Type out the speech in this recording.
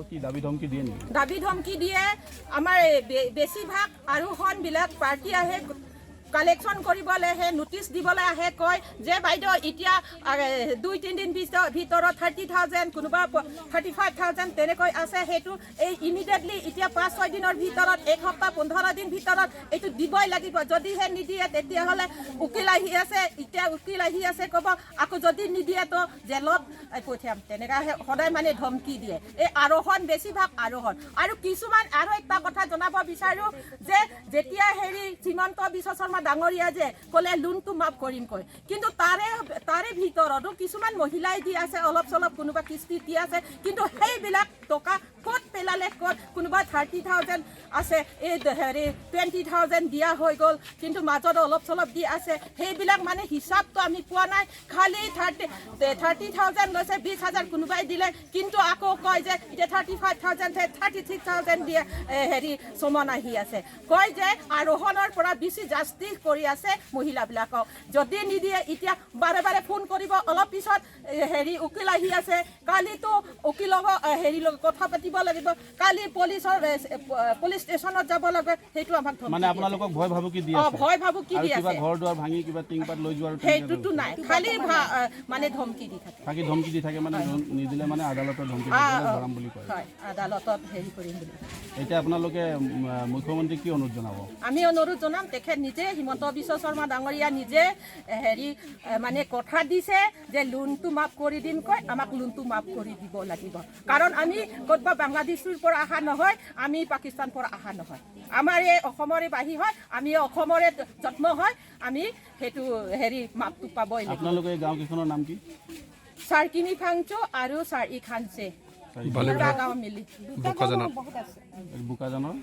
কি দাবী ধমকি দিয়ে নেকি? দাবী ধমকি দিয়ে আমাৰ বেছিভাগ আৰোহণবিলাক পাৰ্টি আহে কালেকশ্যন কৰিবলৈ আহে নোটিছ দিবলৈ আহে কয় যে বাইদেউ এতিয়া 2-3 দিন ভিতৰত 30,000 কোনোবা 35,000 তেনেকৈ আছে সেইটো এই ইমিডিয়েটলি এতিয়া 5-6 দিনৰ ভিতৰত 1 সপ্তাহ 15 দিন ভিতৰত এইটো দিবই লাগিব যদিহে নিদিয়ে তেতিয়াহ'লে উকিল আহি আছে এতিয়া উকিল আহি আছে ক'ব আকৌ যদি নিদিয়ে তো জেলত পঠিয়াম তেনেকৈ সদায় মানে ধমকি দিয়ে এই আৰোহণ বেছিভাগ আৰোহণ আৰু কিছুমান আৰু এটা কথা জনাব বিচাৰোঁ যে যেতিয়া হেৰি শ্ৰীমন্ত বিশ্ব শৰ্মা ডাঙৰীয়া যে ক'লে লোনটো মাফ কৰিম কয় কিন্তু তাৰে ভিতৰতো কিছুমান মহিলাই দি আছে অলপ চলপ কোনোবা কিস্তি দি আছে কিন্তু সেইবিলাক টকা ক'ত পেলালে ক'ত কোনোবা 30,000 আছে এই হেৰি 20,000 দিয়া হৈ গ'ল কিন্তু মাজত অলপ চলপ দি আছে সেইবিলাক মানে হিচাপটো আমি পোৱা নাই খালি 30,000 লৈছে 20,000 কোনোবাই দিলে কিন্তু আকৌ কয় যে এতিয়া 35,000 36,000 দিয়ে হেৰি চমন আহি আছে কয় যে আৰোহণৰ পৰা বেছি জাস্তি কৰি আছে মহিলাবিলাকক যদি নিদিয়ে এতিয়া বাৰে ফোন কৰিব অলপ পিছত হেৰি উকিল আহি আছে কালিতো উকিলক হেৰি কথা পাতিব লাগিব কালি পুলিচ ষ্টেচনত যাব লাগে সেইটো আমাক মানে আপোনালোকক ভয় ভাবুকি দি আছে ভয় ভাবুকি দি আছে ঘৰ দুৱাৰ ভাঙি কিবা টিংপাত লৈ যোৱাৰ সেইটোতো নাই খালি মানে ধমকি দি থাকে মানে নিদিলে মানে আদালতত ধমকি ধৰাম বুলি কয় হয় আদালতত হেৰি কৰিম বুলি এতিয়া আপোনালোকে মুখ্যমন্ত্ৰীক কি অনুৰোধ জনাব আমি অনুৰোধ জনাম তেখেত নিজে হিমন্ত বিশ্ব শৰ্মা ডাঙৰীয়া নিজে হেৰি মানে কথা দিছে যে লোনটো মাফ কৰি দিম কয় আমাক লোনটো মাফ কৰি দিব লাগিব কাৰণ আমি ক'ৰবাত বাংলাদেশৰ পৰা অহা নহয় আমি পাকিস্তান পৰা অহা নহয় আমাৰ এই অসমৰে বাহী হয় আমি অসমৰে জন্ম হয় আমি সেইটো হেৰি মাফটো পাবই লাগিব আপোনালোকে এই গাঁওকেইখনৰ নাম কি চাৰকিনি ফাংচো আৰু চাৰি খানছে গাঁও মিলি বোকাজানৰ